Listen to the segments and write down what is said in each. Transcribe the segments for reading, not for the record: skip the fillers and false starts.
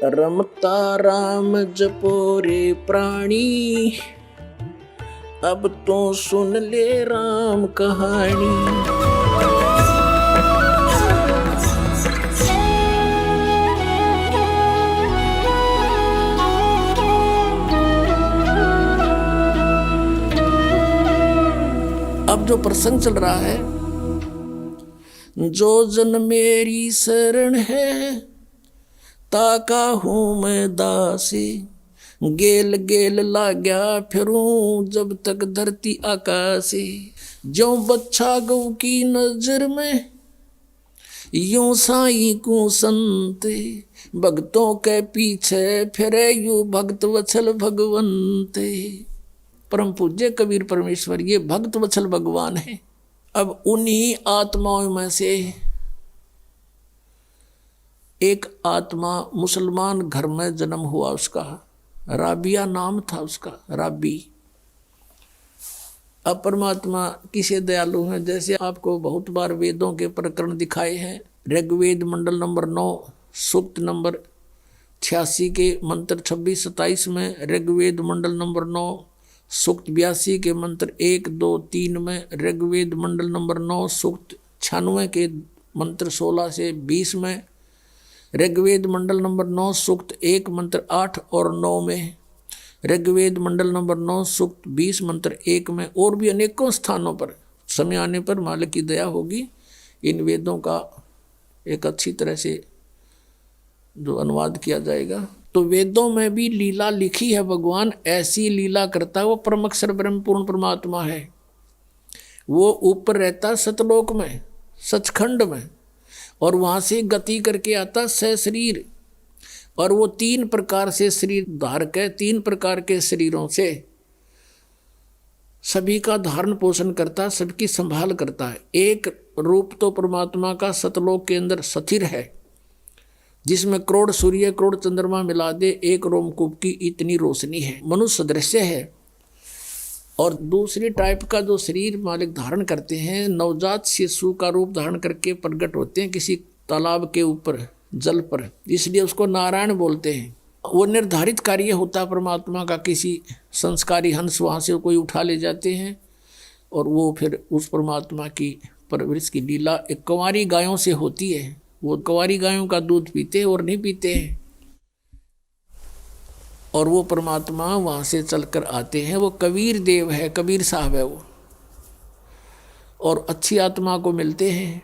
रमता राम जपो रे प्राणी, अब तो सुन ले राम कहानी। अब जो प्रसंग चल रहा है, जो जन मेरी शरण है ताका हूँ मैं दासी, गेल गेल लाग्या फिरूं जब तक धरती आकाशी। जो बच्चा गौ की नजर में यूं साई को संत, भक्तों के पीछे फिरे यू भक्त वत्सल भगवंत। परम पूज्य कबीर परमेश्वर ये भक्त वत्सल भगवान है। अब उन्हीं आत्माओं में से एक आत्मा मुसलमान घर में जन्म हुआ, उसका राबिया नाम था उसका, राबी। अब परमात्मा किसे दयालु हैं, जैसे आपको बहुत बार वेदों के प्रकरण दिखाए हैं। ऋग्वेद मंडल नंबर 9 सूक्त नंबर 86 के मंत्र 26-27 में, ऋग्वेद मंडल नंबर 9 सूक्त 82 के मंत्र 1, 2, 3 में, ऋग्वेद मंडल नंबर 9 सूक्त 96 के मंत्र 16 से 20 में, ऋग्वेद मंडल नंबर 9 सूक्त 1 मंत्र 8 और 9 में, ऋग्वेद मंडल नंबर 9 सूक्त 20 मंत्र 1 में, और भी अनेकों स्थानों पर समय आने पर मालिक की दया होगी इन वेदों का एक अच्छी तरह से जो अनुवाद किया जाएगा। तो वेदों में भी लीला लिखी है, भगवान ऐसी लीला करता है। वो परम अक्षर ब्रह्म पूर्ण परमात्मा है। वो ऊपर रहता सतलोक में, सचखंड में, और वहाँ से गति करके आता सशरीर, और वो 3 प्रकार से शरीर धारक है। 3 प्रकार के शरीरों से सभी का धारण पोषण करता, सबकी संभाल करता है। एक रूप तो परमात्मा का सतलोक के अंदर स्थिर है, जिसमें करोड़ सूर्य करोड़ चंद्रमा मिला दे एक रोमकूप की इतनी रोशनी है, मनुष्य दृश्य है। और दूसरी टाइप का जो शरीर मालिक धारण करते हैं, नवजात शिशु का रूप धारण करके प्रकट होते हैं किसी तालाब के ऊपर जल पर, इसलिए उसको नारायण बोलते हैं। वो निर्धारित कार्य होता परमात्मा का, किसी संस्कारी हंस वहाँ से कोई उठा ले जाते हैं और वो फिर उस परमात्मा की परवरिश की लीला एक कंवारी गायों से होती है। वो कंवारी गायों का दूध पीते और नहीं पीते हैं, और वो परमात्मा वहाँ से चलकर आते हैं। वो कबीर देव है, कबीर साहब है वो, और अच्छी आत्मा को मिलते हैं,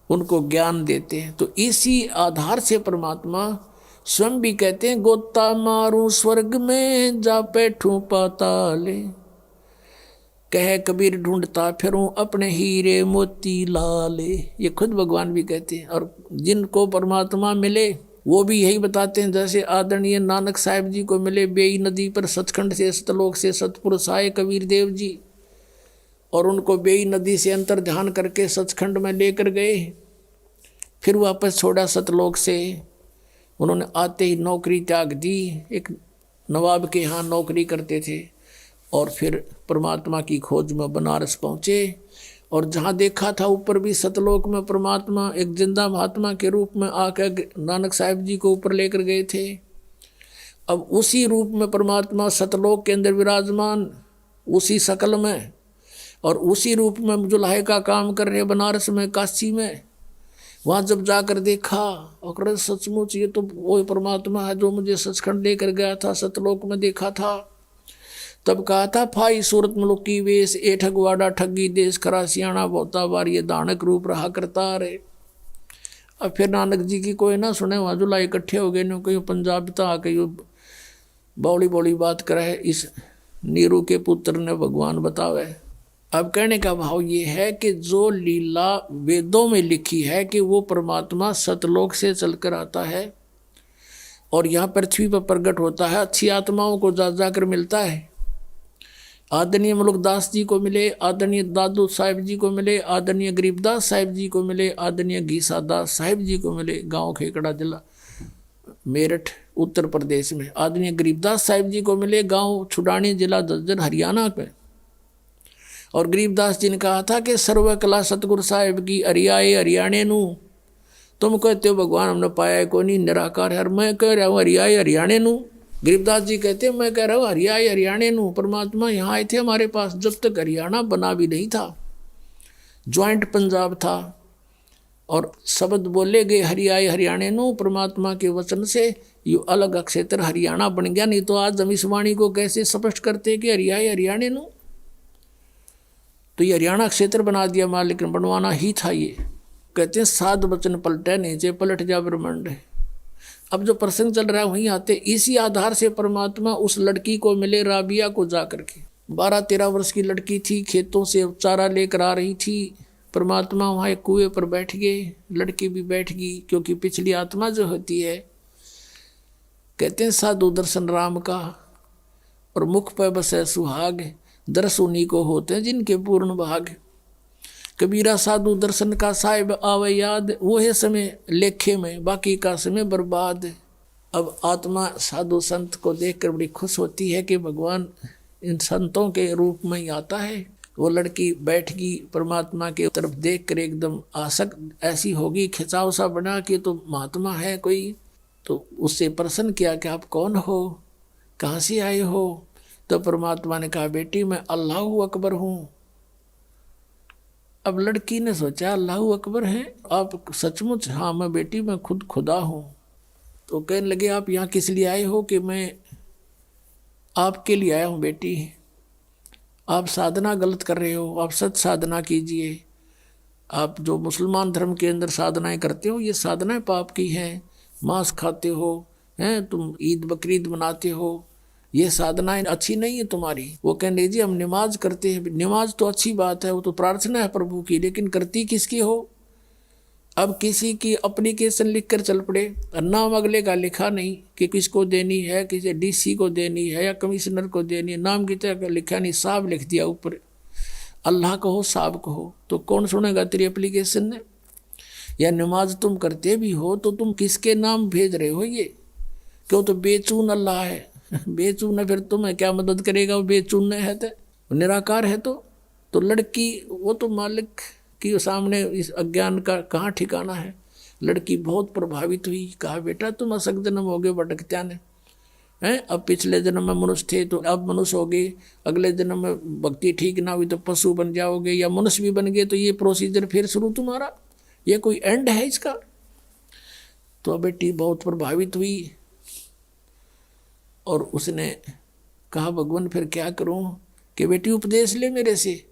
उनको ज्ञान देते हैं। तो इसी आधार से परमात्मा स्वयं भी कहते हैं, गोता मारूं स्वर्ग में जा बैठूं पाताले, कह कबीर ढूंढता फिरूं अपने हीरे मोती लाले। ये खुद भगवान भी कहते हैं। और जिनको परमात्मा मिले वो भी यही बताते हैं, जैसे आदरणीय नानक साहिब जी को मिले बेई नदी पर सचखंड से सतलोक से सतपुरुष आए कबीर देव जी, और उनको बेई नदी से अंतर ध्यान करके सचखंड में लेकर गए, फिर वापस छोड़ा सतलोक से। उन्होंने आते ही नौकरी त्याग दी, एक नवाब के यहाँ नौकरी करते थे, और फिर परमात्मा की खोज में बनारस पहुँचे। और जहाँ देखा था ऊपर भी सतलोक में परमात्मा एक जिंदा महात्मा के रूप में आकर नानक साहिब जी को ऊपर लेकर गए थे। अब उसी रूप में परमात्मा सतलोक के अंदर विराजमान, उसी शकल में, और उसी रूप में जुल्हे का काम कर रहे बनारस में, काशी में। वहाँ जब जाकर देखा और सचमुच ये तो वो परमात्मा है जो मुझे सचखंड लेकर गया था, सतलोक में देखा था। तब कहा था, फाई सूरत मुलुकी वेश ए ठगवाड़ा ठगी देश खरा सियाणा बहुता बार ये दानक रूप रहा करता रे। अब फिर नानक जी की कोई ना सुने, वहाँ जुला इकट्ठे हो गए न, कहीं पंजाब तक आके बौड़ी बौड़ी बात करे इस नीरू के पुत्र ने भगवान बतावे। अब कहने का भाव ये है कि जो लीला वेदों में लिखी है कि वो परमात्मा सतलोक से चलकर आता है और यहाँ पृथ्वी पर प्रकट होता है, अच्छी आत्माओं को जा जाकर मिलता है। आदरणीय मुलुकदास जी को मिले, आदरणीय दादू साहिब जी को मिले, आदरणीय गरीबदास साहिब जी को मिले, आदरणीय घीसा दास साहिब जी को मिले, गांव खेकड़ा जिला मेरठ उत्तर प्रदेश में। आदरणीय गरीबदास साहिब जी को मिले, गांव छुडानी जिला झज्जर हरियाणा में। और गरीबदास जी ने कहा था कि सर्व कला सतगुरु साहिब की अरियाए हरियाणे नू तुम कहते हो भगवान हमने पाया है, कोई नहीं, निराकार है। मैं कह रहा हूँ हरियाई हरियाणे नू। गरीबदास जी कहते हैं मैं कह रहा हूँ हरियाई हरियाणे नू। परमात्मा यहाँ आए थे हमारे पास जब तक हरियाणा बना भी नहीं था, ज्वाइंट पंजाब था, और शब्द बोले गए हरियाई हरियाणे नू। परमात्मा के वचन से ये अलग क्षेत्र हरियाणा बन गया। नहीं तो आज हम इस वाणी को कैसे स्पष्ट करते कि हरियाई हरियाणे नू। तो ये हरियाणा क्षेत्र बना दिया मां, लेकिन बनवाना ही था ये। कहते हैं साध वचन पलटे नीचे पलट जा ब्रह्मांड। अब जो प्रसंग चल रहा है वहीं आते, इसी आधार से परमात्मा उस लड़की को मिले राबिया को जा करके। 12-13 वर्ष की लड़की थी, खेतों से चारा लेकर आ रही थी। परमात्मा वहाँ एक कुएं पर बैठ गए, लड़की भी बैठ गई, क्योंकि पिछली आत्मा जो होती है, कहते हैं साधु दर्शन राम का और मुख पर बसे सुहाग, दर्श उन्हीं को होते हैं जिनके पूर्ण भाग। कबीरा साधु दर्शन का साहिब आवे याद, वो है समय लेखे में बाकी का समय बर्बाद। अब आत्मा साधु संत को देखकर बड़ी खुश होती है कि भगवान इन संतों के रूप में ही आता है। वो लड़की बैठ गई, परमात्मा के तरफ देख कर एकदम आसक्त ऐसी होगी, खिंचाव सा बना कि तो महात्मा है कोई। तो उससे प्रश्न किया कि आप कौन हो, कहाँ से आए हो? तो परमात्मा ने कहा बेटी मैं अल्लाह अकबर हूँ। अब लड़की ने सोचा अल्लाह अकबर है, आप सचमुच? हाँ मैं बेटी मैं खुद खुदा हूँ। तो कहने लगे आप यहाँ किस लिए आए हो? कि मैं आपके लिए आया हूँ बेटी, आप साधना गलत कर रहे हो, आप सच साधना कीजिए। आप जो मुसलमान धर्म के अंदर साधनाएं करते हो ये साधनाएं पाप की हैं, मांस खाते हो, हैं तुम ईद बकरीद मनाते हो, ये साधनाएं अच्छी नहीं है तुम्हारी। वो कहने लगे जी हम नमाज करते हैं। नमाज तो अच्छी बात है, वो तो प्रार्थना है प्रभु की, लेकिन करती किसकी हो? अब किसी की एप्लीकेशन लिख कर चल पड़े, नाम अगले का लिखा नहीं कि किसको देनी है, किसी डीसी को देनी है या कमिश्नर को देनी है, नाम की तरह लिखा नहीं, साहब लिख दिया ऊपर, अल्लाह कहो साहब कहो। तो कौन सुनेगा तेरी एप्लीकेशन ने? या नमाज तुम करते भी हो तो तुम किसके नाम भेज रहे हो? ये क्यों? तो बेचून अल्लाह है, बेचून है, फिर तुम्हें क्या मदद करेगा? वो बेचून है तो निराकार है। तो लड़की वो तो मालिक कि सामने इस अज्ञान का कहाँ ठिकाना है। लड़की बहुत प्रभावित हुई, कहा बेटा तुम असक जन्म हो गए भटकत्या ने हैं, अब पिछले जन्म में मनुष्य थे तो अब मनुष्य हो गए, अगले जन्म में भक्ति ठीक ना हुई तो पशु बन जाओगे या मनुष्य भी बन गए, तो ये प्रोसीजर फिर शुरू तुम्हारा, ये कोई एंड है इसका? तो बेटी बहुत प्रभावित हुई और उसने कहा भगवान फिर क्या करूं? कि बेटी उपदेश ले मेरे से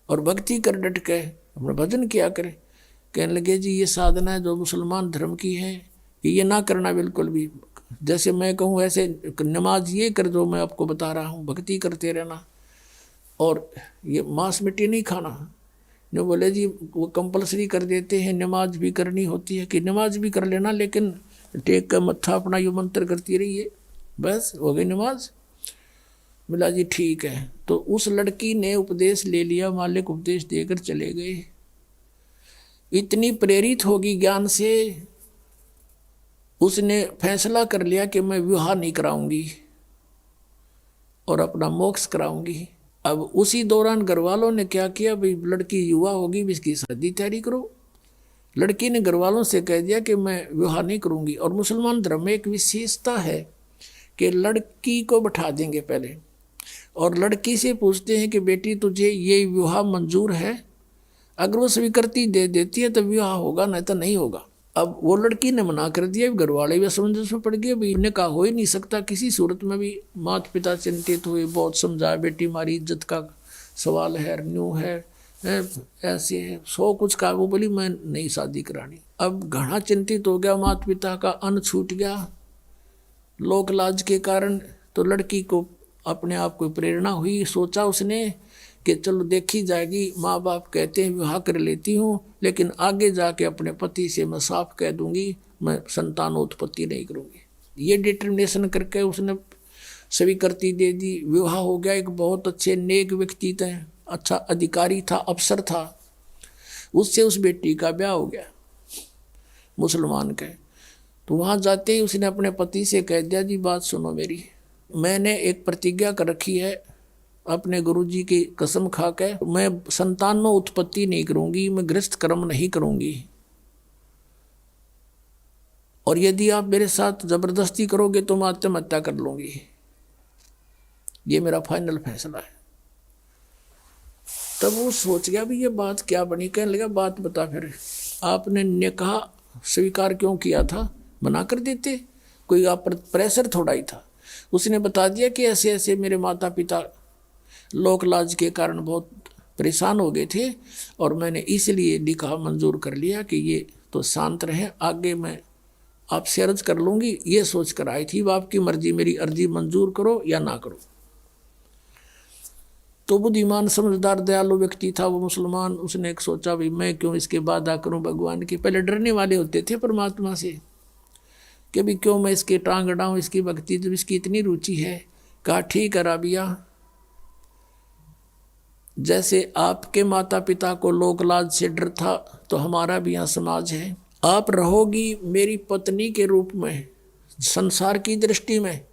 और भक्ति कर डट के, अपना भजन किया करे। कहने लगे जी ये साधना जो मुसलमान धर्म की है ये ना करना बिल्कुल भी। जैसे मैं कहूँ ऐसे नमाज ये कर जो मैं आपको बता रहा हूँ, भक्ति करते रहना और ये मांस मिट्टी नहीं खाना। जो बोले जी वो कंपलसरी कर देते हैं, नमाज भी करनी होती है कि नमाज भी कर लेना, लेकिन टेक का मत्था अपना यो मंत्र करती रहिए, बस हो गई नमाज। मिला जी ठीक है। तो उस लड़की ने उपदेश ले लिया, मालिक उपदेश देकर चले गए। इतनी प्रेरित होगी ज्ञान से, उसने फैसला कर लिया कि मैं विवाह नहीं कराऊंगी और अपना मोक्ष कराऊंगी। अब उसी दौरान घर वालों ने क्या किया, भाई लड़की युवा होगी इसकी शादी तैयारी करो। लड़की ने घर वालों से कह दिया कि मैं विवाह नहीं करूंगी। और मुसलमान धर्म में एक विशेषता है कि लड़की को बैठा देंगे पहले और लड़की से पूछते हैं कि बेटी तुझे ये विवाह मंजूर है? अगर वो स्वीकृति दे देती है तो विवाह होगा, नहीं तो नहीं होगा। अब वो लड़की ने मना कर दिया, घर वाले भी असमंजस में पड़ गए, भाई इन्हें कहा हो ही नहीं सकता किसी सूरत में भी। माता पिता चिंतित हुए, बहुत समझाया बेटी हमारी इज्जत का सवाल है, न्यू है, ऐसे है, 100 कुछ का। वो बोली मैं नहीं शादी करानी। अब घना चिंतित हो गया, माता पिता का अन्न छूट गया लोक लाज के कारण। तो लड़की को अपने आप को प्रेरणा हुई, सोचा उसने कि चलो देखी जाएगी, माँ बाप कहते हैं विवाह कर लेती हूँ, लेकिन आगे जाके अपने पति से मैं साफ कह दूंगी मैं संतानोत्पत्ति नहीं करूँगी। ये डिटर्मिनेशन करके उसने स्वीकृति दे दी। विवाह हो गया। एक बहुत अच्छे नेक व्यक्ति थे, अच्छा अधिकारी था, अफसर था, उससे उस बेटी का ब्याह हो गया मुसलमान के। तो वहाँ जाते ही उसने अपने पति से कह दिया जी बात सुनो मेरी, मैंने एक प्रतिज्ञा कर रखी है अपने गुरुजी की कसम खा के, मैं संतान में उत्पत्ति नहीं करूंगी, मैं गृहस्थ कर्म नहीं करूंगी। और यदि आप मेरे साथ जबरदस्ती करोगे तो मैं आत्महत्या कर लूंगी, ये मेरा फाइनल फैसला है। तब वो सोच गया भी ये बात क्या बनी। कहने लगा बात बता, फिर आपने निकाह स्वीकार क्यों किया था, मना कर देते, कोई आप पर प्रेशर थोड़ा ही था। उसने बता दिया कि ऐसे ऐसे मेरे माता पिता लोक लाज के कारण बहुत परेशान हो गए थे और मैंने इसलिए निकाह मंजूर कर लिया कि ये तो शांत रहे, आगे मैं आपसे अर्ज कर लूँगी, ये सोच कर आई थी। वो आपकी मर्जी, मेरी अर्जी मंजूर करो या ना करो। तो बुद्धिमान समझदार दयालु व्यक्ति था वो मुसलमान। उसने एक सोचा भी मैं क्यों इसके वादा करूं भगवान की। पहले डरने वाले होते थे परमात्मा से कि भी क्यों मैं इसके टांग अड़ाऊं, इसकी भक्ति जब इसकी इतनी रुचि है। कहा ठीक है राबिया, जैसे आपके माता पिता को लोक लाज से डर था तो हमारा भी यहाँ समाज है। आप रहोगी मेरी पत्नी के रूप में संसार की दृष्टि में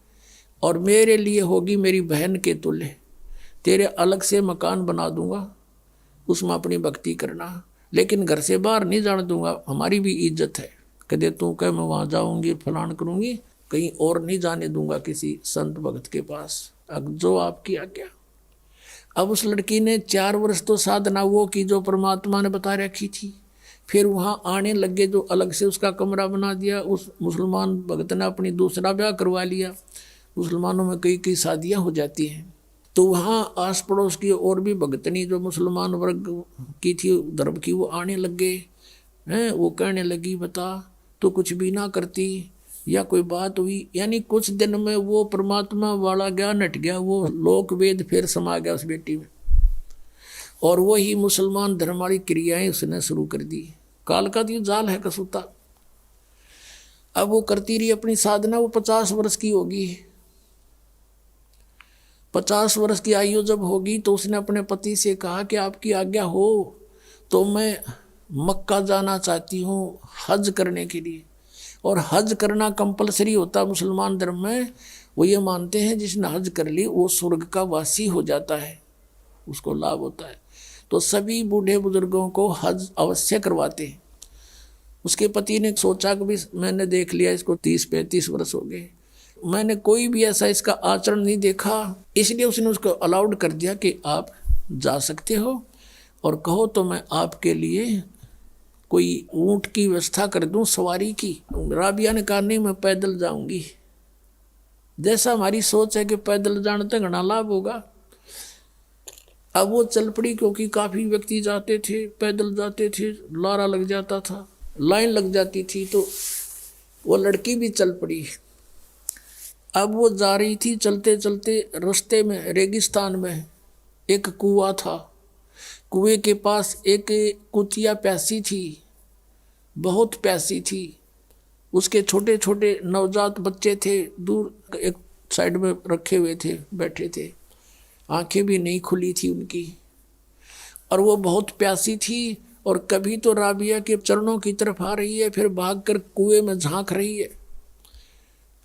और मेरे लिए होगी मेरी बहन के तुल्य। तेरे अलग से मकान बना दूंगा, उसमें अपनी भक्ति करना, लेकिन घर से बाहर नहीं जाने दूंगा, हमारी भी इज्जत है। कदे तू कह मैं वहाँ जाऊंगी फलान करूंगी, कहीं और नहीं जाने दूंगा किसी संत भक्त के पास, अब जो आपकी आज्ञा। अब उस लड़की ने 4 वर्ष तो साधना वो की जो परमात्मा ने बता रखी थी। फिर वहाँ आने लगे, जो अलग से उसका कमरा बना दिया। उस मुसलमान भक्त ने अपनी दूसरा ब्याह करवा लिया। मुसलमानों में कई कई शादियाँ हो जाती हैं। तो वहाँ आस पड़ोस की और भी भगतनी जो मुसलमान वर्ग की थी धर्म की, वो आने लगे हैं। वो कहने लगी बता तो कुछ भी ना करती या कोई बात हुई। यानी कुछ दिन में वो परमात्मा वाला ज्ञान हट गया, वो लोक वेद फिर समा गया उस बेटी में, और वही मुसलमान धर्म वाली क्रियाएं उसने शुरू कर दी। काल का तो जाल है कसूता। अब वो करती रही अपनी साधना। वो 50 वर्ष की होगी। 50 वर्ष की आयु जब होगी तो उसने अपने पति से कहा कि आपकी आज्ञा हो तो मैं मक्का जाना चाहती हूँ हज करने के लिए। और हज करना कंपलसरी होता मुसलमान धर्म में। वो ये मानते हैं जिसने हज कर ली वो स्वर्ग का वासी हो जाता है, उसको लाभ होता है। तो सभी बूढ़े बुजुर्गों को हज अवश्य करवाते हैं। उसके पति ने सोचा कि भी मैंने देख लिया इसको 30-35 वर्ष हो गए, मैंने कोई भी ऐसा इसका आचरण नहीं देखा, इसलिए उसने उसको अलाउड कर दिया कि आप जा सकते हो और कहो तो मैं आपके लिए कोई ऊंट की व्यवस्था कर दूं सवारी की। राबिया ने कहा नहीं मैं पैदल जाऊंगी। जैसा हमारी सोच है कि पैदल जाने तक घना लाभ होगा। अब वो चल पड़ी, क्योंकि काफ़ी व्यक्ति जाते थे, पैदल जाते थे, लारा लग जाता था, लाइन लग जाती थी, तो वो लड़की भी चल पड़ी। अब वो जा रही थी, चलते चलते रास्ते में रेगिस्तान में एक कुआं था। कुएं के पास एक कुतिया प्यासी थी, बहुत प्यासी थी। उसके छोटे छोटे नवजात बच्चे थे, दूर एक साइड में रखे हुए थे, बैठे थे, आंखें भी नहीं खुली थी उनकी, और वो बहुत प्यासी थी। और कभी तो राबिया के चरणों की तरफ आ रही है, फिर भागकर कुएं में झांक रही है।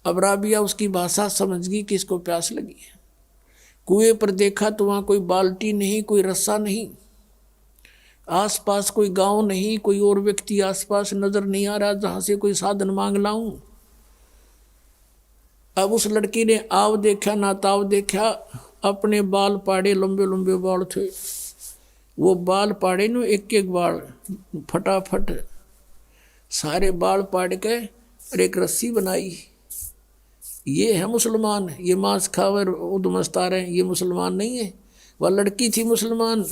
अब राबिया उसकी भाषा समझ गई कि इसको प्यास लगी है। कुएं पर देखा तो वहाँ कोई बाल्टी नहीं, कोई रस्सा नहीं, आसपास कोई गांव नहीं, कोई और व्यक्ति आसपास नजर नहीं आ रहा जहाँ से कोई साधन मांग लाऊं। अब उस लड़की ने आव देखा ना ताव देखा, अपने बाल पाड़े, लंबे लंबे बाल थे, वो बाल पाड़े न एक एक बाल फटाफट सारे बाल पाड़ के और एक रस्सी बनाई। ये है मुसलमान, ये मांस खावर उदमस्ता रहे, ये मुसलमान नहीं है। वह लड़की थी मुसलमान।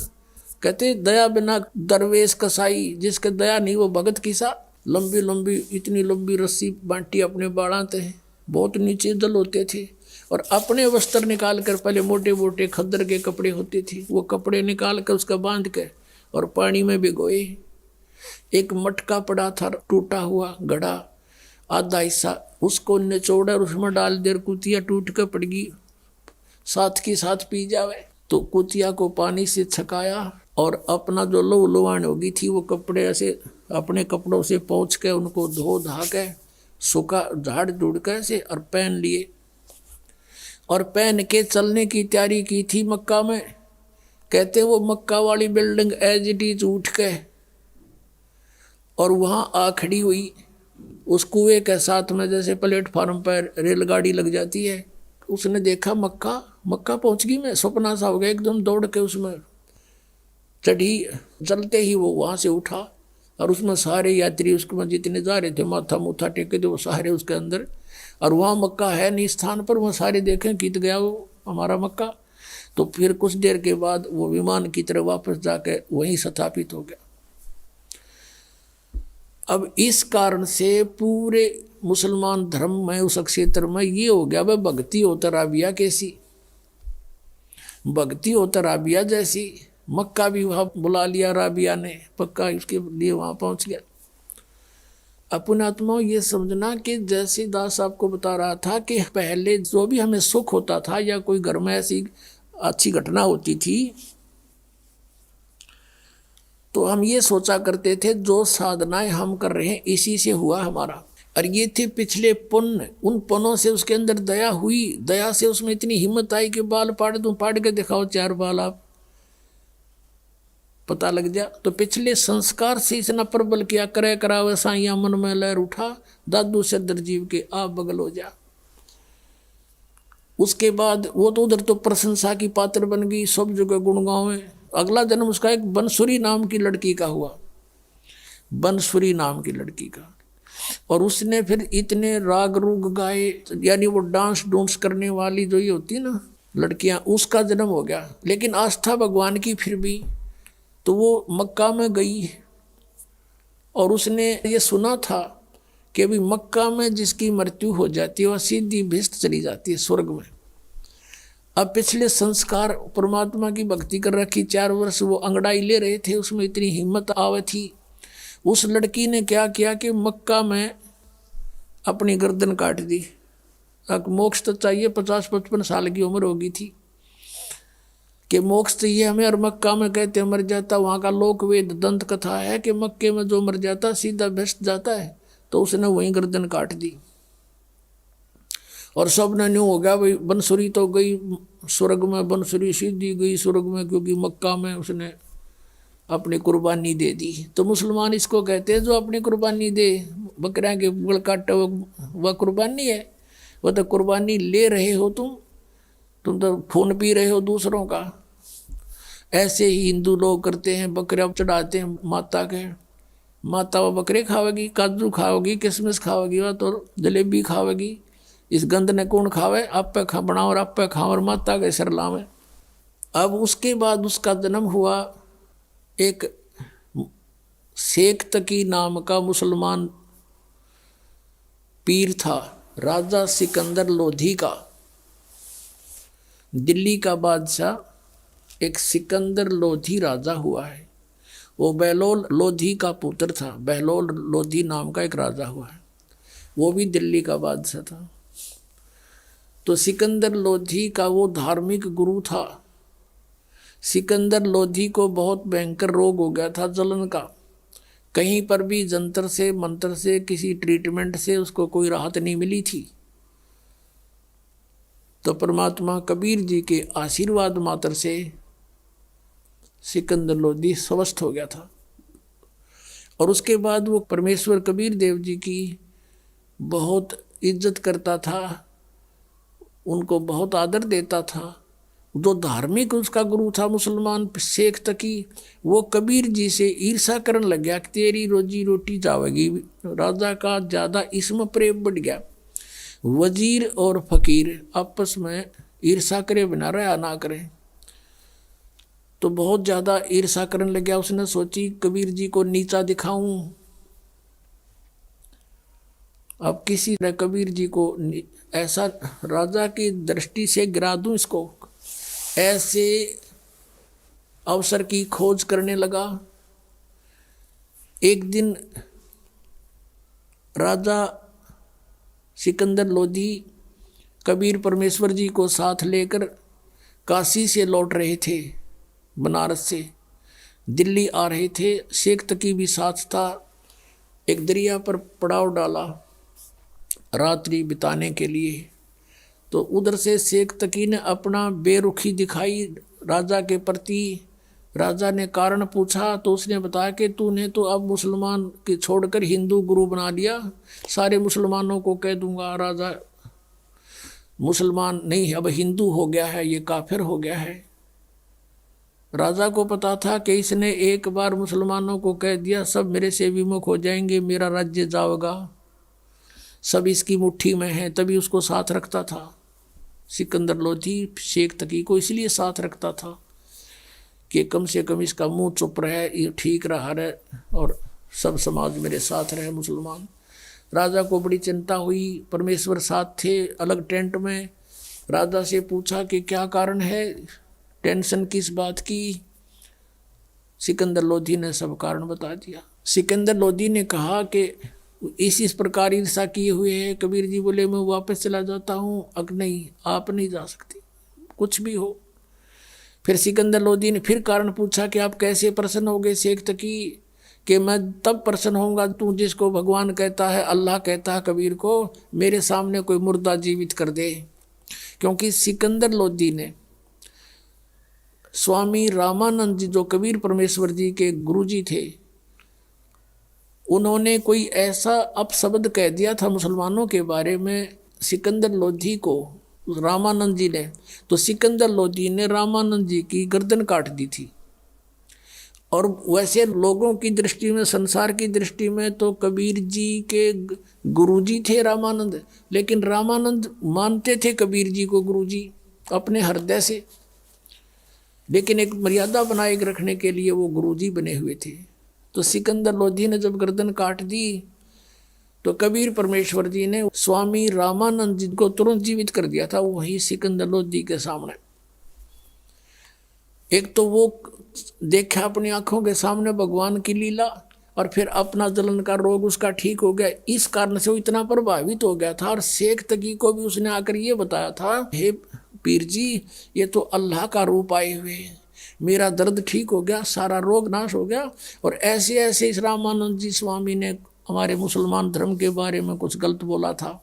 कहते दया बिना दरवेश कसाई, जिसके दया नहीं वो भगत किसा। लंबी लंबी इतनी लंबी रस्सी बांटी अपने बाड़ाते हैं, बहुत नीचे जल होते थे, और अपने वस्त्र निकाल कर, पहले मोटे मोटे खद्दर के कपड़े होते थे, वो कपड़े निकाल कर उसका बांध के और पानी में भिगोए। एक मटका पड़ा था टूटा हुआ घड़ा, आधा हिस्सा उसको निचोड़ा और उसमें डाल देर कुतिया टूट कर पड़ गई, साथ की साथ पी जावे। तो कुतिया को पानी से छकाया और अपना जो लो लोहान होगी थी वो कपड़े ऐसे अपने कपड़ों से पोंछ के उनको धो धा के सूखा झाड़ झूड़ के ऐसे और पहन लिए, और पहन के चलने की तैयारी की थी मक्का में। कहते वो मक्का वाली बिल्डिंग एज इट इज उठ के और वहाँ आ खड़ी हुई। उस कुएं के साथ में जैसे प्लेटफार्म पर रेलगाड़ी लग जाती है, उसने देखा मक्का, मक्का पहुंच गई, मैं सपना सा हो गया, एकदम दौड़ के उसमें चढ़ी। चलते ही वो वहां से उठा और उसमें सारे यात्री उसमें जितने जा रहे थे माथा मुथा टेके थे वो सारे उसके अंदर, और वहाँ मक्का है नहीं स्थान पर, वहाँ सारे देखें कित गया वो हमारा मक्का। तो फिर कुछ देर के बाद वो विमान की तरह वापस जाके वहीं स्थापित हो गया। अब इस कारण से पूरे मुसलमान धर्म में उस क्षेत्र में ये हो गया, वह भक्ति होता राबिया कैसी, भक्ति होता राबिया जैसी। मक्का भी वहाँ बुला लिया राबिया ने, पक्का उसके लिए वहाँ पहुँच गया। अपने आत्मा ये समझना कि जैसे दास आपको बता रहा था कि पहले जो भी हमें सुख होता था या कोई घर में ऐसी अच्छी घटना होती थी तो हम ये सोचा करते थे जो साधनाएं हम कर रहे हैं इसी से हुआ हमारा, और ये थे पिछले पुण्य, उन पुण्यों से उसके अंदर दया हुई, दया से उसमें इतनी हिम्मत आई कि बाल पाड़ दूं, पाड़ के दिखाओ 4 बाल, आप पता लग जा। तो पिछले संस्कार से इतना प्रबल किया, करे करावे साइया मन में लहर उठा, दादू से दरजीव के आप बगल हो जा। उसके बाद वो तो उधर तो प्रशंसा की पात्र बन गई, सब जगह गुणगांव में। अगला जन्म उसका एक बनसुरी नाम की लड़की का हुआ, बनसुरी नाम की लड़की का, और उसने फिर इतने राग रूग गाए, यानी वो डांस डूंस करने वाली जो ये होती है ना लड़कियां, उसका जन्म हो गया। लेकिन आस्था भगवान की फिर भी, तो वो मक्का में गई और उसने ये सुना था कि अभी मक्का में जिसकी मृत्यु हो जाती है वह सीधी भिष्ट चली जाती है स्वर्ग में। अब पिछले संस्कार परमात्मा की भक्ति कर रखी, 4 वर्ष वो अंगड़ाई ले रहे थे, उसमें इतनी हिम्मत आवे थी। उस लड़की ने क्या किया कि मक्का में अपनी गर्दन काट दी। अब मोक्ष तो चाहिए, 50-55 साल की उम्र होगी थी कि मोक्ष चाहिए हमें, और मक्का में कहते मर जाता, वहाँ का लोक वेद दंत कथा है कि मक्के में जो मर जाता सीधा भ्रष्ट जाता है, तो उसने वहीं गर्दन काट दी। और सब ने न्यू हो गया भाई, बनसुरी तो गई स्वर्ग में, बनसुरी सीधी गई स्वर्ग में, क्योंकि मक्का में उसने अपनी कुर्बानी दे दी। तो मुसलमान इसको कहते हैं जो अपनी कुर्बानी दे, बकरियां के गल काटे वह कुर्बानी है, वह तो कुर्बानी ले रहे हो तुम तो खून पी रहे हो दूसरों का। ऐसे ही हिंदू लोग करते हैं, बकरियां चढ़ाते हैं माता के, माता वो बकरे खावेगी, काजू खाओगी, किशमिश खाओगी, वह तो जलेबी खावेगी। इस गंद ने कौन खावे, आप पे खा बनाओ और आप पे खाओ और माता के सिर लावे। अब उसके बाद उसका जन्म हुआ एक शेख तकी नाम का मुसलमान पीर था, राजा सिकंदर लोधी का, दिल्ली का बादशाह एक सिकंदर लोधी राजा हुआ है। वो बहलोल लोधी का पुत्र था, बहलोल लोधी नाम का एक राजा हुआ है, वो भी दिल्ली का बादशाह था। तो सिकंदर लोधी का वो धार्मिक गुरु था। सिकंदर लोधी को बहुत भयंकर रोग हो गया था जलन का, कहीं पर भी जंतर से मंत्र से किसी ट्रीटमेंट से उसको कोई राहत नहीं मिली थी। तो परमात्मा कबीर जी के आशीर्वाद मात्र से सिकंदर लोधी स्वस्थ हो गया था। और उसके बाद वो परमेश्वर कबीर देव जी की बहुत इज्जत करता था, उनको बहुत आदर देता था। जो धार्मिक उसका गुरु था मुसलमान शेख तकी, वो कबीर जी से ईर्षा करने लग गया कि तेरी रोजी रोटी जावेगी। राजा का ज़्यादा इसमें प्रेम बढ़ गया। वजीर और फकीर आपस में ईर्षा करे बिना रहा ना करें, तो बहुत ज़्यादा ईर्षा करने लग गया। उसने सोची कबीर जी को नीचा दिखाऊं, अब किसी तरह कबीर जी को ऐसा राजा की दृष्टि से गिरा दूं इसको, ऐसे अवसर की खोज करने लगा। एक दिन राजा सिकंदर लोधी कबीर परमेश्वर जी को साथ लेकर काशी से लौट रहे थे, बनारस से दिल्ली आ रहे थे। शेख तकी भी साथ था। एक दरिया पर पड़ाव डाला रात्रि बिताने के लिए। तो उधर से शेख तकी ने अपना बेरुखी दिखाई राजा के प्रति, राजा ने कारण पूछा तो उसने बताया कि तूने तो अब मुसलमान के छोड़कर हिंदू गुरु बना लिया, सारे मुसलमानों को कह दूंगा राजा मुसलमान नहीं है, अब हिंदू हो गया है, ये काफिर हो गया है। राजा को पता था कि इसने एक बार मुसलमानों को कह दिया सब मेरे से विमुख हो जाएंगे, मेरा राज्य जाओगा, सब इसकी मुट्ठी में है, तभी उसको साथ रखता था। सिकंदर लोधी शेख तकी को इसलिए साथ रखता था कि कम से कम इसका मुंह चुप रहे, ये ठीक रहा रहे और सब समाज मेरे साथ रहे मुसलमान। राजा को बड़ी चिंता हुई, परमेश्वर साथ थे अलग टेंट में। राजा से पूछा कि क्या कारण है, टेंशन किस बात की। सिकंदर लोधी ने सब कारण बता दिया। सिकंदर लोधी ने कहा कि इस प्रकार ईर्षा किए हुए है। कबीर जी बोले मैं वापस चला जाता हूँ। अग नहीं, आप नहीं जा सकती, कुछ भी हो। फिर सिकंदर लोधी ने फिर कारण पूछा कि आप कैसे प्रसन्न हो गए शेख तकी, कि मैं तब प्रसन्न होऊंगा तू जिसको भगवान कहता है, अल्लाह कहता है कबीर को, मेरे सामने कोई मुर्दा जीवित कर दे। क्योंकि सिकंदर लोधी ने स्वामी रामानंद जी जो कबीर परमेश्वर जी के गुरुजी थे, उन्होंने कोई ऐसा अपशब्द कह दिया था मुसलमानों के बारे में सिकंदर लोधी को रामानंद जी ने, तो सिकंदर लोधी ने रामानंद जी की गर्दन काट दी थी। और वैसे लोगों की दृष्टि में, संसार की दृष्टि में तो कबीर जी के गुरुजी थे रामानंद, लेकिन रामानंद मानते थे कबीर जी को गुरुजी अपने हृदय से, लेकिन एक मर्यादा बनाए रखने के लिए वो गुरुजी बने हुए थे। तो सिकंदर लोधी ने जब गर्दन काट दी तो कबीर परमेश्वर जी ने स्वामी रामानंद जी को तुरंत जीवित कर दिया था वही सिकंदर लोधी के सामने। एक तो वो देखा अपनी आंखों के सामने भगवान की लीला, और फिर अपना जलन का रोग उसका ठीक हो गया। इस कारण से वो इतना प्रभावित हो गया था। और शेख तकी को भी उसने आकर ये बताया था, हे पीर जी, ये तो अल्लाह का रूप आए हुए हैं, मेरा दर्द ठीक हो गया, सारा रोग नाश हो गया। और ऐसे ऐसे इस रामानंद जी स्वामी ने हमारे मुसलमान धर्म के बारे में कुछ गलत बोला था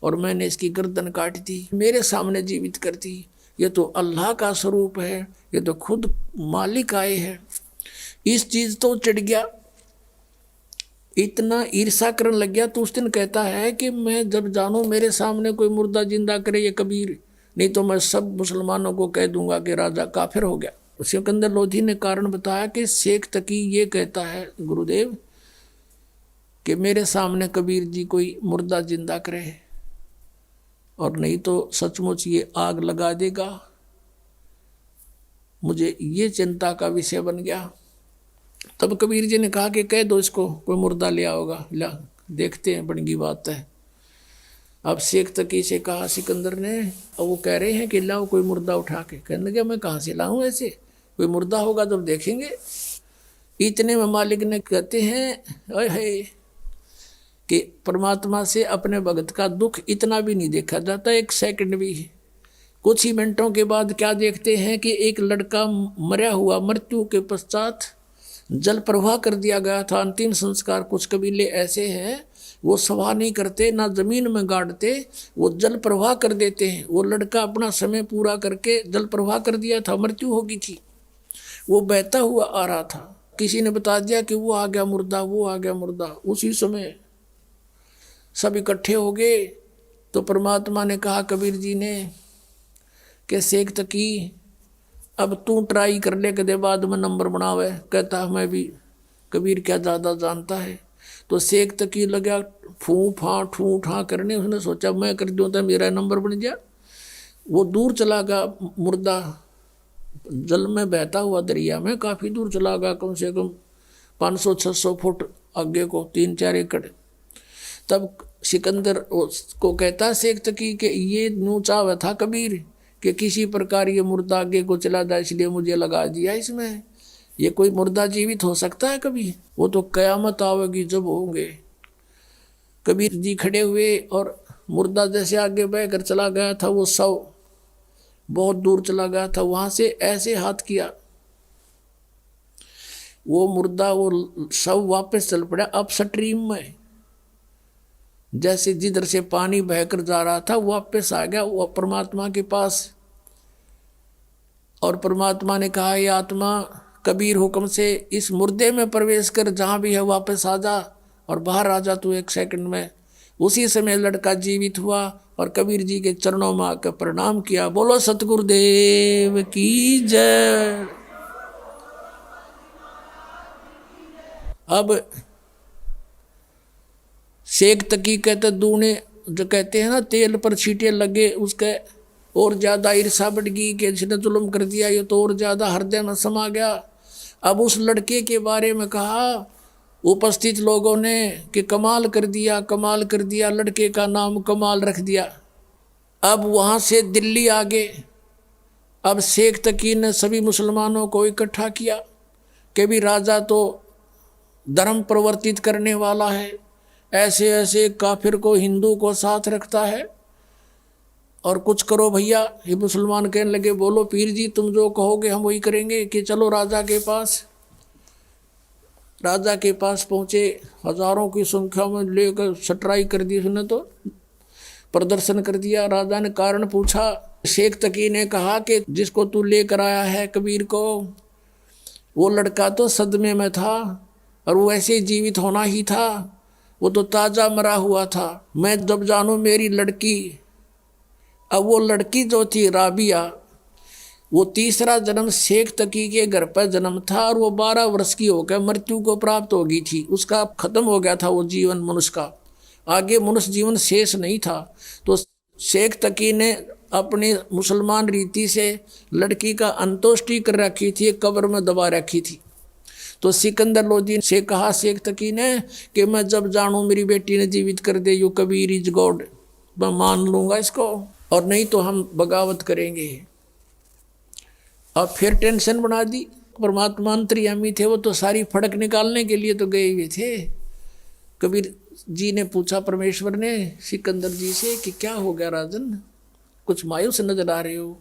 और मैंने इसकी गर्दन काट दी, मेरे सामने जीवित कर दी। ये तो अल्लाह का स्वरूप है, ये तो खुद मालिक आए हैं। इस चीज तो चढ़ गया, इतना ईर्षा करने लग गया। तो उस दिन कहता है कि मैं जब जानू मेरे सामने कोई मुर्दा जिंदा करे ये कबीर, नहीं तो मैं सब मुसलमानों को कह दूंगा कि राजा काफिर हो गया। सिकंदर लोधी ने कारण बताया कि शेख तकी ये कहता है गुरुदेव कि मेरे सामने कबीर जी कोई मुर्दा जिंदा करे, और नहीं तो सचमुच ये आग लगा देगा। मुझे ये चिंता का विषय बन गया। तब कबीर जी ने कहा कि कह दो इसको कोई मुर्दा ले आओगा, ला देखते हैं, बड़ी बात है। अब शेख तकी से कहा सिकंदर ने, और वो कह रहे हैं कि लाओ कोई मुर्दा उठा के। कहने लगे मैं कहाँ से लाऊं, ऐसे कोई मुर्दा होगा जब देखेंगे। इतने में मालिक ने कहते हैं ओए है कि परमात्मा से अपने भगत का दुख इतना भी नहीं देखा जाता, एक सेकंड भी। कुछ ही मिनटों के बाद क्या देखते हैं कि एक लड़का मरा हुआ, मृत्यु के पश्चात जल प्रवाह कर दिया गया था। अंतिम संस्कार कुछ कबीले ऐसे हैं वो सवाह नहीं करते, ना जमीन में गाड़ते, वो जल प्रवाह कर देते हैं। वो लड़का अपना समय पूरा करके जल प्रवाह कर दिया था, मृत्यु हो गई थी, वो बहता हुआ आ रहा था। किसी ने बता दिया कि वो आ गया मुर्दा, वो आ गया मुर्दा। उसी समय सब इकट्ठे हो गए। तो परमात्मा ने कहा कबीर जी ने कि शेख तकी अब तू ट्राई कर ले, कदे बाद में नंबर बनावे। कहता मैं भी कबीर क्या ज़्यादा जानता है। तो शेख तकी लगा फूँ फाँ ठूँ ठा करने। उसने सोचा मैं कर दूँ तो मेरा नंबर बन गया। वो दूर चला गया मुर्दा, जल में बहता हुआ दरिया में काफ़ी दूर चला गया, कम से कम 500-600 फुट आगे को, 3-4 एकड़। तब सिकंदर को कहता शेख तकी कि ये न्यू चाव था कबीर कि किसी प्रकार ये मुर्दा आगे को चला जाए, इसलिए मुझे लगा दिया इसमें। ये कोई मुर्दा जीवित हो सकता है कभी? वो तो कयामत आवेगी जब होंगे। कबीर जी खड़े हुए और मुर्दा जैसे आगे बह कर चला गया था, वो शव बहुत दूर चला गया था, वहां से ऐसे हाथ किया, वो मुर्दा, वो शव वापस चल पड़ा अब स्ट्रीम में। जैसे जिधर से पानी बहकर जा रहा था वापस आ गया वो परमात्मा के पास। और परमात्मा ने कहा ये आत्मा कबीर हुक्म से इस मुर्दे में प्रवेश कर, जहाँ भी है वापस आ जा और बाहर आ जा तू 1 सेकंड में। उसी समय लड़का जीवित हुआ और कबीर जी के चरणों में आकर प्रणाम किया। बोलो सतगुरुदेव की जय। अब शेख तकी कहते दूने जो कहते हैं ना, तेल पर छींटे लगे उसके और ज्यादा ईर्षा बढ़ गई कि जिसने जुल्म कर दिया ये तो और ज्यादा हृदय में समा गया। अब उस लड़के के बारे में कहा उपस्थित लोगों ने कि कमाल कर दिया, कमाल कर दिया, लड़के का नाम कमाल रख दिया। अब वहाँ से दिल्ली आ गए। अब शेख तकी ने सभी मुसलमानों को इकट्ठा किया कि भी राजा तो धर्म प्रवर्तित करने वाला है, ऐसे ऐसे काफिर को हिंदू को साथ रखता है, और कुछ करो भैया। ये मुसलमान कहने लगे बोलो पीर जी तुम जो कहोगे हम वही करेंगे, कि चलो राजा के पास। राजा के पास पहुँचे, हजारों की संख्या में लेकर सटराई कर दी उसने, तो प्रदर्शन कर दिया। राजा ने कारण पूछा। शेख तकी ने कहा कि जिसको तू लेकर आया है कबीर को, वो लड़का तो सदमे में था और वो ऐसे जीवित होना ही था, वो तो ताज़ा मरा हुआ था। मैं जब जानूँ मेरी लड़की, अब वो लड़की जो थी राबिया, वो तीसरा जन्म शेख तकी के घर पर जन्म था और वो 12 वर्ष की होकर मृत्यु को प्राप्त हो गई थी। उसका खत्म हो गया था वो जीवन मनुष्य का, आगे मनुष्य जीवन शेष नहीं था। तो शेख तकी ने अपनी मुसलमान रीति से लड़की का अंत्येष्टि कर रखी थी, कब्र में दबा रखी थी। तो सिकंदर लोधी से कहा शेख तकी ने कि मैं जब जानूँ मेरी बेटी ने जीवित कर दे, यू कबीर इज गॉड, मैं मान लूँगा इसको, और नहीं तो हम बगावत करेंगे। अब फिर टेंशन बना दी। परमात्मा अंतर्यामी थे, वो तो सारी फड़क निकालने के लिए तो गए हुए थे। कबीर जी ने पूछा परमेश्वर ने सिकंदर जी से कि क्या हो गया राजन, कुछ मायूस नजर आ रहे हो।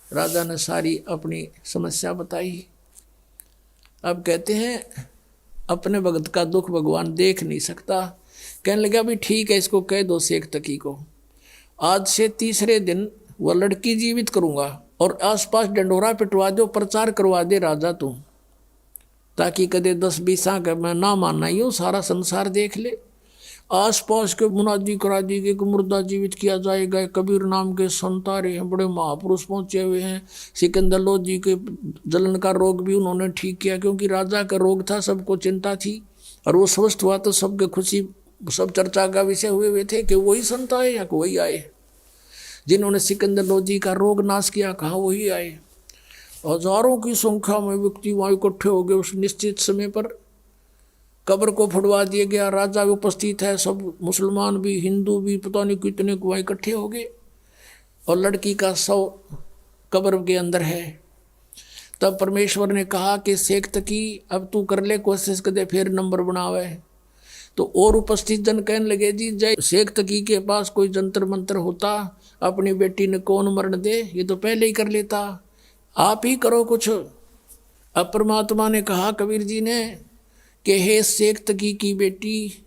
राजा ने सारी अपनी समस्या बताई। अब कहते हैं अपने भगत का दुख भगवान देख नहीं सकता। कहने लगा भी ठीक है, इसको कह दो शेख तकी को आज से तीसरे दिन वह लड़की जीवित करूंगा, और आसपास डंडोरा पिटवा दो, प्रचार करवा दे राजा तुम, ताकि कदे 10-20 का मैं ना मानना ही हो, सारा संसार देख ले। आसपास के मुनादी करा दी कि मुर्दा जीवित किया जाएगा। कबीर नाम के संत आ रहे हैं, बड़े महापुरुष पहुंचे हुए हैं। सिकंदर लोधी के जलन का रोग भी उन्होंने ठीक किया, क्योंकि राजा का रोग था, सबको चिंता थी, और वो स्वस्थ हुआ तो सबके खुशी, सब चर्चा का विषय हुए थे कि वही संत आए या वही आए जिन्होंने सिकंदर लोधी का रोग नाश किया। कहा वही आए। हजारों की संख्या में व्यक्ति वहाँ इकट्ठे हो गए। उस निश्चित समय पर कब्र को फुड़वा दिया गया। राजा भी उपस्थित है, सब मुसलमान भी, हिंदू भी, पता नहीं कितने को वहाँ इकट्ठे हो गए, और लड़की का शव कब्र के अंदर है। तब परमेश्वर ने कहा कि शेख तकी अब तू कर ले कोशिश, कदे फिर नंबर बनावे। तो और उपस्थित जन कहने लगे जी जय शेख तकी के पास कोई जंतर मंत्र होता, अपनी बेटी ने कौन मरण दे, ये तो पहले ही कर लेता, आप ही करो कुछ। अब परमात्मा ने कहा कबीर जी ने कि हे शेख तकी की बेटी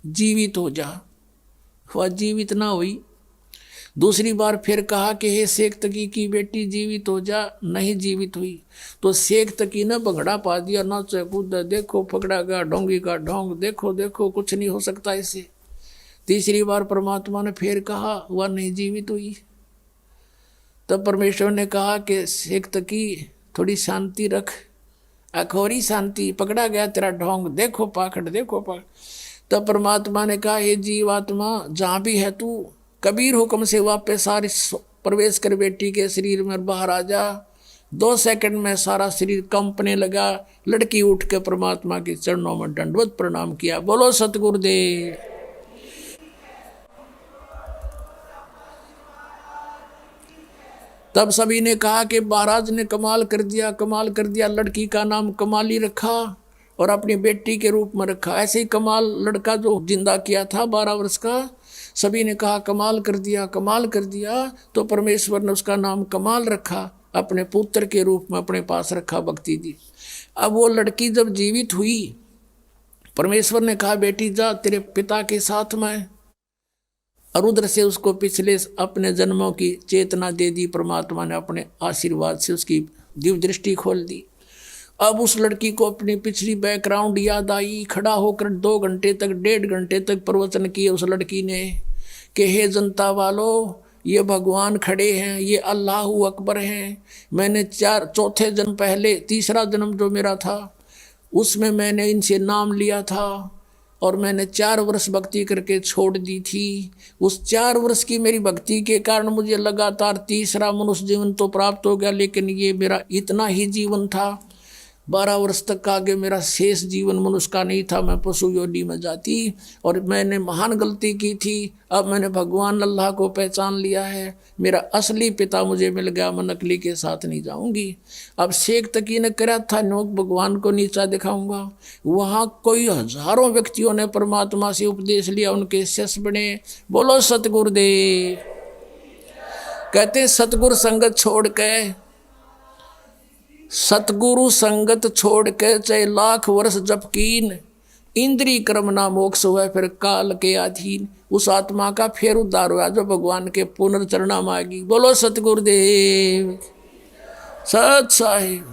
जीवित हो जा। वह जीवित ना हुई। दूसरी बार फिर कहा कि हे शेख तकी की बेटी जीवित हो जा, नहीं जीवित हुई। तो शेख तकी ने भंगड़ा पा दिया, नाचे कूद, देखो पकड़ा गया ढोंगी का ढोंग, देखो देखो कुछ नहीं हो सकता इससे। तीसरी बार परमात्मा ने फिर कहा, वह नहीं जीवित हुई। तब परमेश्वर ने कहा कि शेख तकी थोड़ी शांति रख, अखोरी शांति, पकड़ा गया तेरा ढोंग, देखो पाखड़, देखो पाखड़। तब परमात्मा ने कहा हे जीवात्मा जहाँ भी है तू, कबीर हुक्म से वापस सारी प्रवेश कर बेटी के शरीर में बाहर आ जा। 2 सेकंड में सारा शरीर कंपने लगा। लड़की उठ के परमात्मा के चरणों में दंडवत प्रणाम किया। बोलो सतगुरुदेव। तब सभी ने कहा कि महाराज ने कमाल कर दिया, कमाल कर दिया। लड़की का नाम कमाली रखा और अपनी बेटी के रूप में रखा। ऐसे ही कमाल लड़का जो जिंदा किया था 12 वर्ष का, सभी ने कहा कमाल कर दिया, कमाल कर दिया। तो परमेश्वर ने उसका नाम कमाल रखा, अपने पुत्र के रूप में अपने पास रखा, भक्ति दी। अब वो लड़की जब जीवित हुई, परमेश्वर ने कहा बेटी जा तेरे पिता के साथ में, और उधर से उसको पिछले अपने जन्मों की चेतना दे दी। परमात्मा ने अपने आशीर्वाद से उसकी दिव्य दृष्टि खोल दी। अब उस लड़की को अपनी पिछली बैकग्राउंड याद आई। खड़ा होकर 2 घंटे तक 1.5 घंटे तक प्रवचन किए उस लड़की ने कि हे जनता वालों, ये भगवान खड़े हैं, ये अल्लाह अकबर हैं। मैंने चौथे जन्म पहले, तीसरा जन्म जो मेरा था उसमें मैंने इनसे नाम लिया था और मैंने 4 वर्ष भक्ति करके छोड़ दी थी। उस 4 वर्ष की मेरी भक्ति के कारण मुझे लगातार तीसरा मनुष्य जीवन तो प्राप्त हो गया, लेकिन ये मेरा इतना ही जीवन था। 12 वर्ष तक आगे मेरा शेष जीवन मनुष्य का नहीं था, मैं पशु योनि में जाती और मैंने महान गलती की थी। अब मैंने भगवान अल्लाह को पहचान लिया है, मेरा असली पिता मुझे मिल गया, मैं नकली के साथ नहीं जाऊंगी। अब शेख तकी ने करा था नोक भगवान को नीचा दिखाऊंगा। वहाँ कोई हजारों व्यक्तियों ने परमात्मा से उपदेश लिया, उनके शिष्य बने। बोलो सतगुरुदेव। कहते सतगुरु संगत छोड़ के, सतगुरु संगत छोड़ के चाहे लाख वर्ष जप कीन, इंद्री कर्म ना मोक्ष हुआ फिर काल के अधीन। उस आत्मा का फिर उद्धार हुआ जो भगवान के पुनर्चरणा मांगी। बोलो सतगुरुदेव सत साहिब।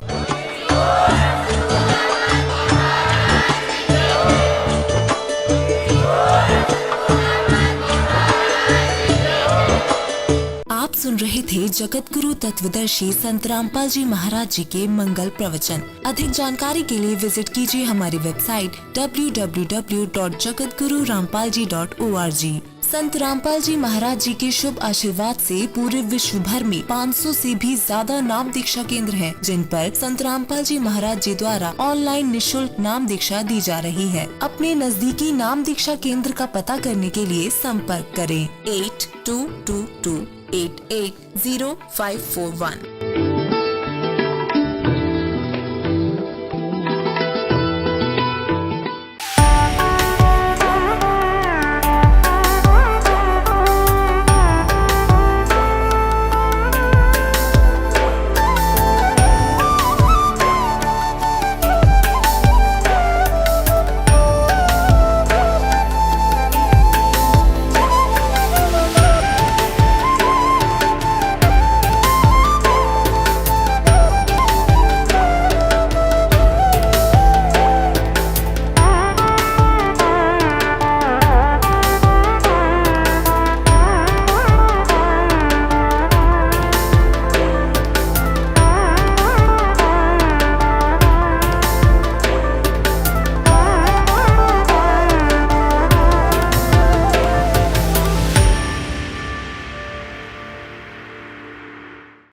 आप सुन रहे थे जगत गुरु तत्वदर्शी संत रामपाल जी महाराज जी के मंगल प्रवचन। अधिक जानकारी के लिए विजिट कीजिए हमारी वेबसाइट www.jagatgururampalji.org। संत रामपाल जी महाराज जी के शुभ आशीर्वाद से पूरे विश्व भर में 500 से भी ज्यादा नाम दीक्षा केंद्र हैं, जिन पर संत रामपाल जी महाराज जी द्वारा ऑनलाइन निशुल्क नाम दीक्षा दी जा रही है। अपने नजदीकी नाम दीक्षा केंद्र का पता करने के लिए संपर्क करें 8222880541।